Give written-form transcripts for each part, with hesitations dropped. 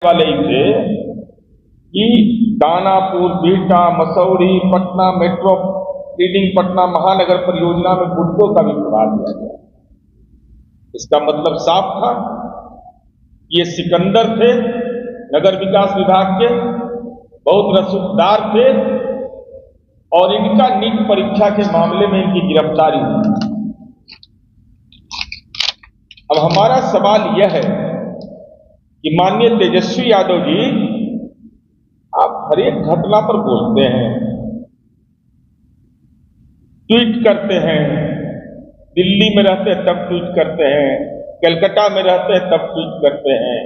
वाले ही थे कि दानापुर, बिहटा, मसौढ़ी, पटना मेट्रो रीडिंग, पटना महानगर परियोजना में बुड्को का भी प्रभार दिया गया। इसका मतलब साफ था, ये सिकंदर थे, नगर विकास विभाग के बहुत रसूखदार थे और इनका नीट परीक्षा के मामले में इनकी गिरफ्तारी हुई। अब हमारा सवाल यह है कि माननीय तेजस्वी यादव जी, आप हर एक घटना पर बोलते हैं, ट्वीट करते हैं, दिल्ली में रहते हैं तब ट्वीट करते हैं, कलकत्ता में रहते हैं तब ट्वीट करते हैं,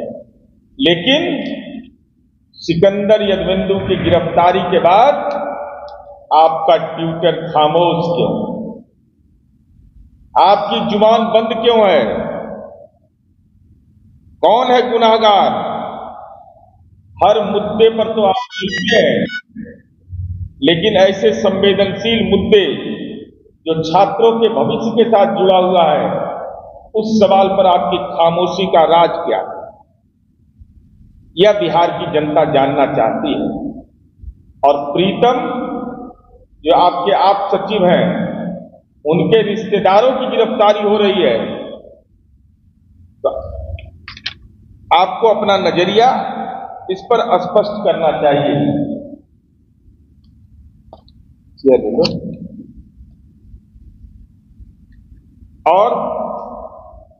लेकिन सिकंदर यादवेंदु की गिरफ्तारी के बाद आपका ट्विटर खामोश क्यों? आपकी जुबान बंद क्यों है? कौन है गुनाहगार? हर मुद्दे पर तो आप लिखते हैं, लेकिन ऐसे संवेदनशील मुद्दे जो छात्रों के भविष्य के साथ जुड़ा हुआ है, उस सवाल पर आपकी खामोशी का राज क्या है? यह बिहार की जनता जानना चाहती है। और प्रीतम, जो आपके आप सचिव हैं, उनके रिश्तेदारों की गिरफ्तारी हो रही है, तो आपको अपना नजरिया इस पर स्पष्ट करना चाहिए। और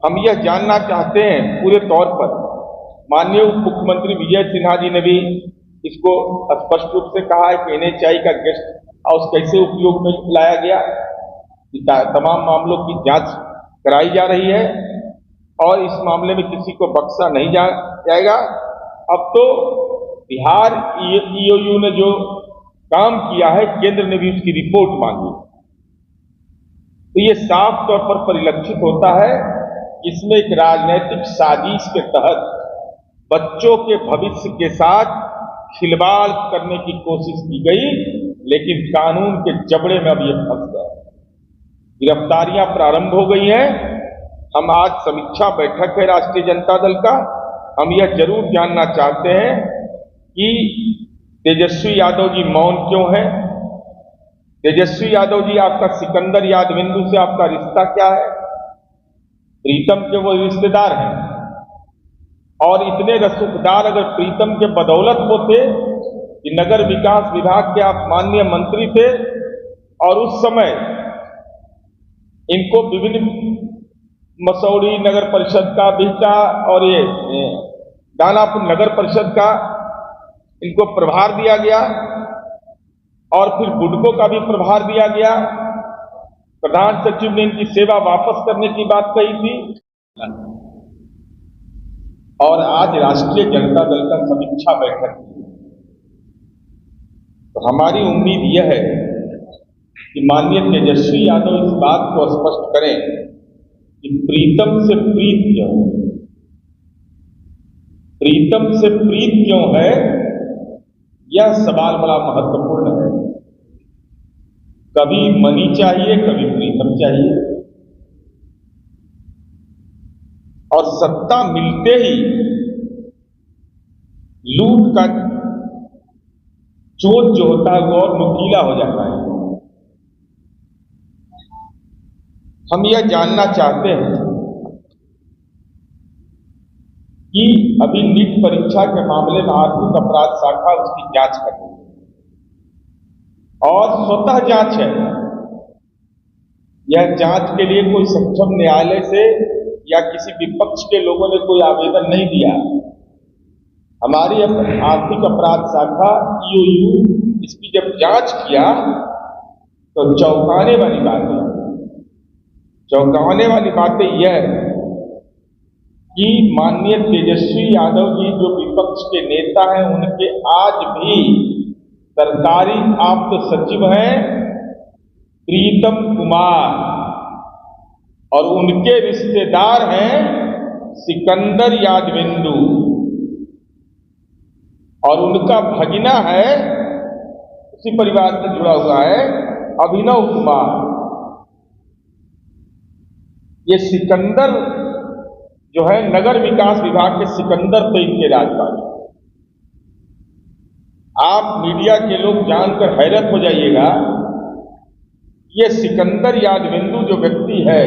हम यह जानना चाहते हैं पूरे तौर पर, माननीय उप मुख्यमंत्री विजय सिन्हा जी ने भी इसको स्पष्ट रूप से कहा है कि NHAI का गेस्ट हाउस कैसे उपयोग में लाया गया, तमाम मामलों की जांच कराई जा रही है और इस मामले में किसी को बख्शा नहीं जाएगा। अब तो बिहार EOU ने जो काम किया है, केंद्र ने भी उसकी रिपोर्ट मांगी, तो ये साफ तौर पर परिलक्षित होता है कि इसमें एक राजनीतिक साजिश के तहत बच्चों के भविष्य के साथ खिलवाड़ करने की कोशिश की गई, लेकिन कानून के जबड़े में अब ये फंस गए। गिरफ्तारियां प्रारंभ हो गई हैं। हम आज समीक्षा बैठक है राष्ट्रीय जनता दल का, हम यह जरूर जानना चाहते हैं कि तेजस्वी यादव जी मौन क्यों है? तेजस्वी यादव जी, आपका सिकंदर यादवेंदु से आपका रिश्ता क्या है? प्रीतम के वो रिश्तेदार हैं, और इतने रसूखदार अगर प्रीतम के बदौलत होते कि नगर विकास विभाग के आप माननीय मंत्री थे और उस समय इनको विभिन्न मसौढ़ी नगर परिषद का, बिहटा और ये दानापुर नगर परिषद का इनको प्रभार दिया गया और फिर बुड्को का भी प्रभार दिया गया, प्रधान सचिव ने इनकी सेवा वापस करने की बात कही थी, और आज राष्ट्रीय जनता दल का समीक्षा बैठक थी। तो हमारी उम्मीद यह है कि माननीय तेजस्वी यादव इस बात को स्पष्ट करें कि प्रीतम से प्रीत क्यों, प्रीतम से प्रीत क्यों है, यह सवाल बड़ा महत्वपूर्ण है। कभी मनी चाहिए, कभी प्रीतम चाहिए, और सत्ता मिलते ही लूट का चोट जो होता है वो और नुकीला हो जाता है। हम यह जानना चाहते हैं कि अभी नीट परीक्षा के मामले में आर्थिक अपराध शाखा उसकी जांच कर रही है और स्वतः जांच है। यह जांच के लिए कोई सक्षम न्यायालय से या किसी विपक्ष के लोगों ने कोई आवेदन नहीं दिया। हमारी आर्थिक अपराध शाखा EOU इसकी जब जांच किया तो चौंकाने वाली बातें यह है कि माननीय तेजस्वी यादव जी जो विपक्ष के नेता हैं, उनके आज भी सरकारी आप्त सचिव हैं प्रीतम कुमार, और उनके रिश्तेदार हैं सिकंदर यादवेंदु, और उनका भगिना है, उसी परिवार से जुड़ा हुआ है, अभिनव कुमार। ये सिकंदर जो है नगर विकास विभाग के सिकंदर थे इनके राजपाल। आप मीडिया के लोग जानकर हैरत हो जाइएगा, ये सिकंदर यादविंदु जो व्यक्ति है,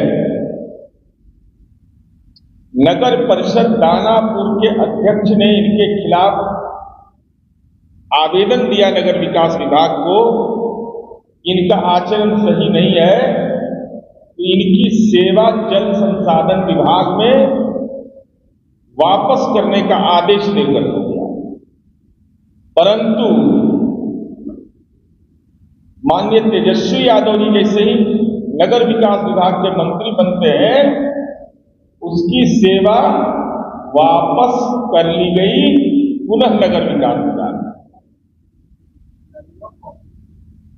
नगर परिषद दानापुर के अध्यक्ष ने इनके खिलाफ आवेदन दिया नगर विकास विभाग को, इनका आचरण सही नहीं है, तो इनकी सेवा जल संसाधन विभाग में वापस करने का आदेश देकर हो गया। परंतु माननीय तेजस्वी यादव जी जैसे ही नगर विकास विभाग के मंत्री बनते हैं, उसकी सेवा वापस कर ली गई पुनः नगर विकास विभाग,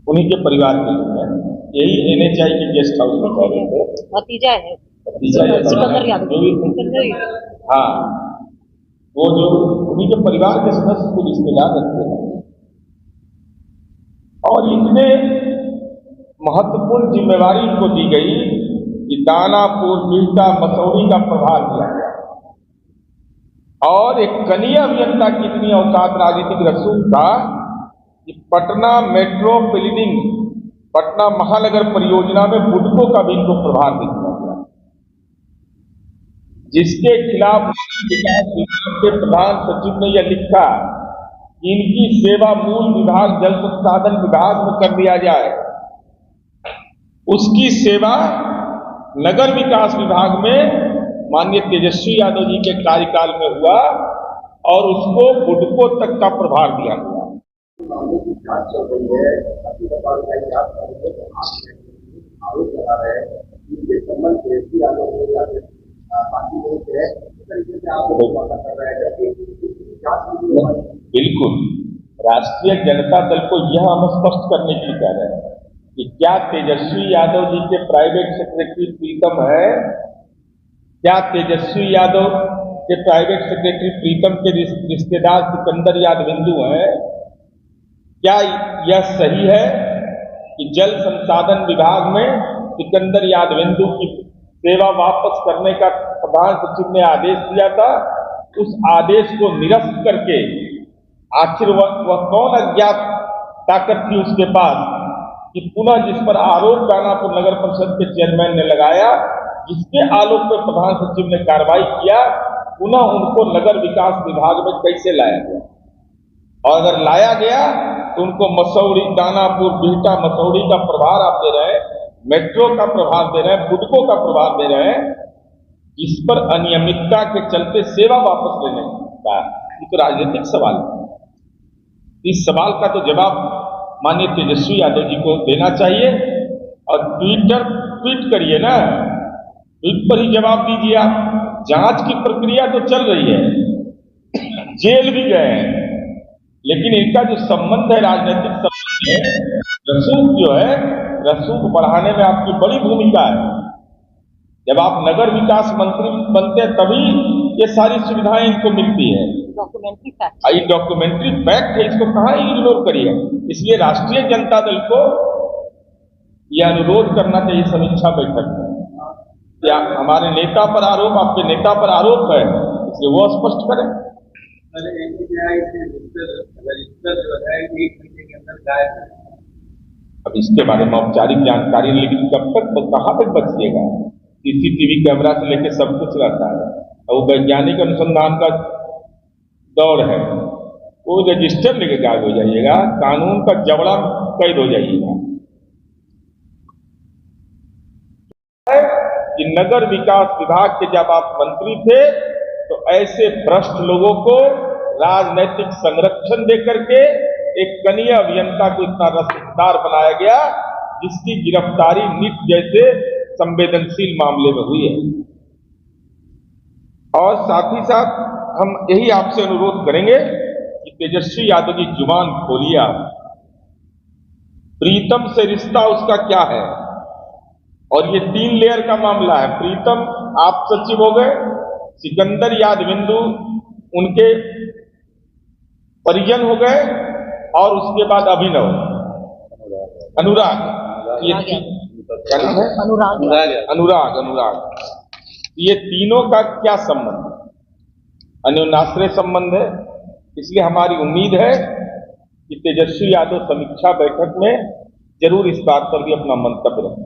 उन्हीं के परिवार के लोग हैं। यही NHI के गेस्ट हाउस में कह रहे थे, भतीजा है सिकंदर यादव। हाँ, वो जो उन्हीं के परिवार के सदस्य को रिश्तेदार रखते हैं और इतने महत्वपूर्ण जिम्मेवारी इनको दी गई कि दानापुर, बिहटा, मसौरी का प्रभार दिया गया और एक कनीय अभियंता की इतनी औकात राजनीतिक रसूख था कि पटना मेट्रो बिल्डिंग, पटना महानगर परियोजना में बुडको का भी इनको प्रभार दिया गया, जिसके खिलाफ विकास विभाग के प्रधान सचिव ने यह लिखा कि इनकी सेवा मूल विभाग जल संसाधन विभाग में कर दिया जाए, उसकी सेवा नगर विकास विभाग में माननीय तेजस्वी यादव जी के कार्यकाल में हुआ और उसको बुडको तक का प्रभार दिया गया। जांच चल रही है, आरोप लगा रहे हैं, इनके संबंध तेजस्वी यादव ने बाकी लोग है, इस तरीके से आप लोग कर रहे हैं। बिल्कुल, राष्ट्रीय जनता दल को यह हम स्पष्ट करने के लिए कह रहे हैं कि क्या तेजस्वी यादव जी के प्राइवेट सेक्रेटरी प्रीतम है, क्या तेजस्वी यादव के प्राइवेट सेक्रेटरी प्रीतम के रिश्तेदार सिकंदर यादविंदु हैं? क्या यह सही है कि जल संसाधन विभाग में सिकंदर यादविंदु की सेवा वापस करने का प्रधान सचिव ने आदेश दिया था? उस आदेश को निरस्त करके आखिर वह कौन अज्ञात ताकत थी उसके पास कि पुनः जिस पर आरोप दानापुर नगर परिषद के चेयरमैन ने लगाया, जिसके आलोक पर प्रधान सचिव ने कार्रवाई किया, पुनः उनको नगर विकास विभाग में कैसे लाया गया? और अगर लाया गया तो उनको मसौरी, दानापुर, बिहटा, मसौरी का प्रभार आप दे रहे हैं, मेट्रो का प्रभार दे रहे हैं, बुडको का प्रभार दे रहे हैं, इस पर अनियमितता के चलते सेवा वापस लेने का ये तो राजनीतिक सवाल है। इस सवाल का तो जवाब माननीय तेजस्वी यादव जी को देना चाहिए और ट्वीट करिए ना, ट्वीट पर ही जवाब दीजिए आप। जांच की प्रक्रिया तो चल रही है, जेल भी गए हैं, लेकिन इनका जो संबंध है, राजनीतिक संबंध है, रसूख जो है, रसूख बढ़ाने में आपकी बड़ी भूमिका है। जब आप नगर विकास मंत्री बनते हैं तभी ये सारी सुविधाएं इनको मिलती है। डॉक्यूमेंट्री फैक्ट है, इसको कहाँ इग्नोर करिए। इसलिए राष्ट्रीय जनता दल को यह अनुरोध करना चाहिए समीक्षा बैठक में, क्या हमारे नेता पर आरोप, आपके नेता पर आरोप है, इसलिए वो स्पष्ट करें। अब इसके बारे में औपचारिक जानकारी, लेकिन कब तक, कहाँ तक बचिएगा? CCTV कैमरा से लेकर सब कुछ रहता है और वो वैज्ञानिक अनुसंधान का दौर है, वो रजिस्टर लेके गायब हो जाइएगा, कानून का जबड़ा कैद हो जाइएगा। कि नगर विकास विभाग के जब आप मंत्री थे तो ऐसे भ्रष्ट लोगों को राजनैतिक संरक्षण देकर के एक कनीय अभियंता को इतना रसूखदार बनाया गया, जिसकी गिरफ्तारी निट जैसे संवेदनशील मामले में हुई है। और साथ ही साथ हम यही आपसे अनुरोध करेंगे कि तेजस्वी यादव की जुबान खोलिए आप। प्रीतम से रिश्ता उसका क्या है? और ये 3 लेयर का मामला है। प्रीतम आप सचिव हो गए, सिकंदर यादविंदु उनके परिजन हो गए, और उसके बाद अभिनव, अनुराग, अनुराग, ये तीनों का क्या संबंध है? अन्योन्याश्रय संबंध है। इसलिए हमारी उम्मीद है कि तेजस्वी यादव समीक्षा बैठक में जरूर इस बात पर भी अपना मंतव्य रखें।